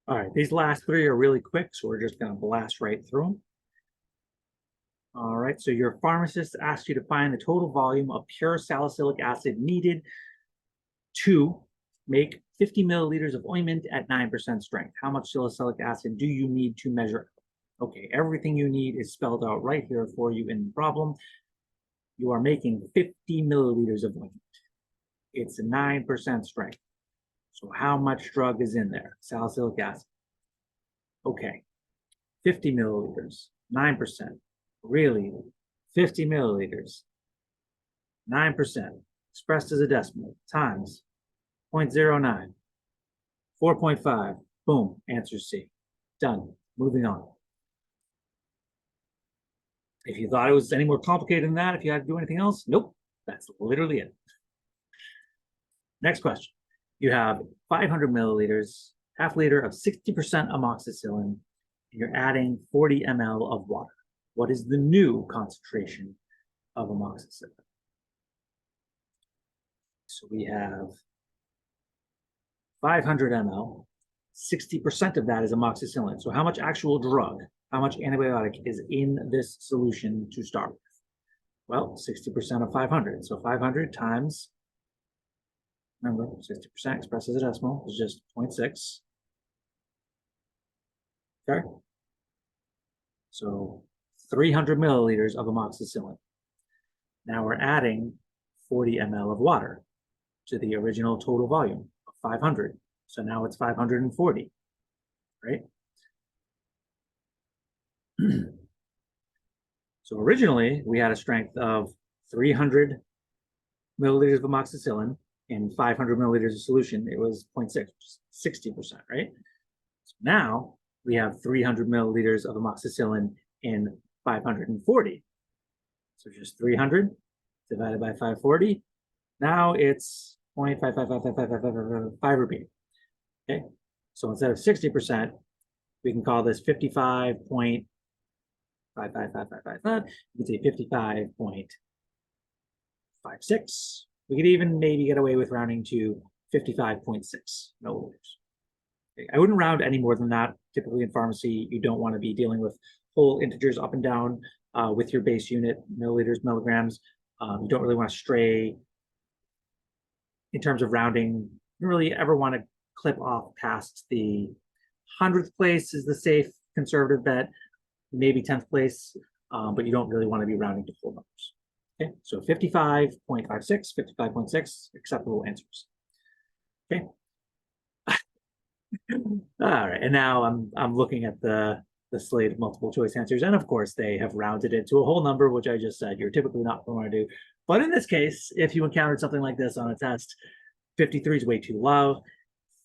All right, these last three are really quick, so we're just going to blast right through them. All right, so your pharmacist asks you to find the total volume of pure salicylic acid needed to make 50 milliliters of ointment at 9% strength. How much salicylic acid do you need to measure? Okay, everything you need is spelled out right here for you in the problem. You are making 50 milliliters of ointment. It's 9% strength. So how much drug is in there? Salicylic acid. Okay, 50 milliliters, 9%. Really, 50 milliliters, 9%, expressed as a decimal, times 0.09, 4.5. Boom, answer C. Done. Moving on. If you thought it was any more complicated than that, if you had to do anything else, nope, that's literally it. Next question. You have 500 milliliters, half liter of 60% amoxicillin, and you're adding 40 ml of water. What is the new concentration of amoxicillin? So we have 500 ml, 60% of that is amoxicillin. So how much actual drug, how much antibiotic is in this solution to start with? Well, 60% of 500. So 500 times, remember, 60% expressed as a decimal is just 0.6. Okay. So 300 milliliters of amoxicillin. Now we're adding 40 ml of water to the original total volume of 500. So now it's 540, right? So originally we had a strength of 300 milliliters of amoxicillin in 500 milliliters of solution. It was 0.6, which is 60%, right? So now we have 300 milliliters of amoxicillin in 540. So just 300 divided by 540. Now it's 0.5555555 repeating. Okay, so instead of 60%, we can call this 55.55555. You can say 55.56. We could even maybe get away with rounding to 55.6 milliliters. Okay, I wouldn't round any more than that. Typically in pharmacy, you don't want to be dealing with whole integers up and down with your base unit, milliliters, milligrams. You don't really want to stray in terms of rounding. You don't really ever want to clip off past the 100th place is the safe conservative bet, maybe 10th place, but you don't really want to be rounding to full numbers. Okay, so 55.56, 55.6, acceptable answers. Okay. All right, and now I'm looking at the slate of multiple choice answers, and of course they have rounded it to a whole number, which I just said you're typically not going to do. But in this case, if you encountered something like this on a test, 53 is way too low.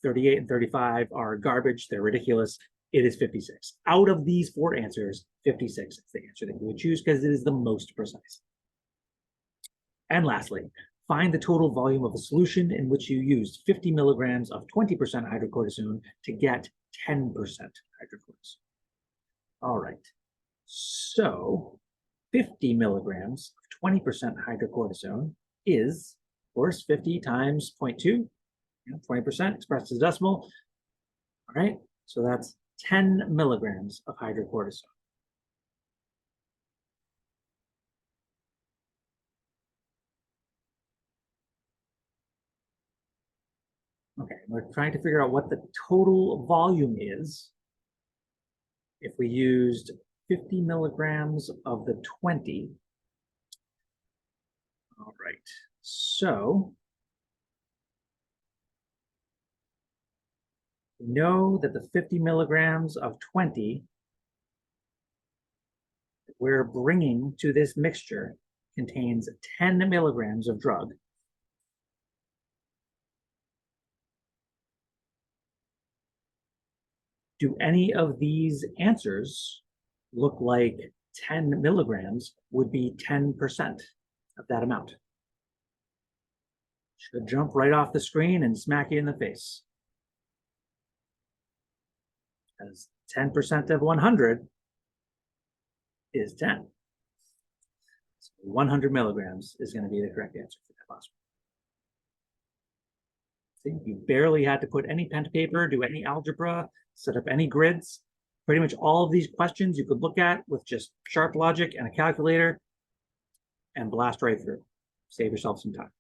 38 and 35 are garbage. They're ridiculous. It is 56. Out of these four answers, 56 is the answer that you would choose because it is the most precise. And lastly, find the total volume of a solution in which you used 50 milligrams of 20% hydrocortisone to get 10% hydrocortisone. All right. So 50 milligrams of 20% hydrocortisone is, of course, 50 times 0.2. 20% expressed as decimal. All right, so that's 10 milligrams of hydrocortisone. Okay, we're trying to figure out what the total volume is if we used 50 milligrams of the 20. All right, so we know that the 50 milligrams of 20 that we're bringing to this mixture contains 10 milligrams of drug. Do any of these answers look like 10 milligrams would be 10% of that amount? Should jump right off the screen and smack you in the face. Because 10% of 100 is 10. So 100 milligrams is going to be the correct answer for that last one. See, you barely had to put any pen to paper, do any algebra, set up any grids. Pretty much all of these questions you could look at with just sharp logic and a calculator and blast right through. Save yourself some time.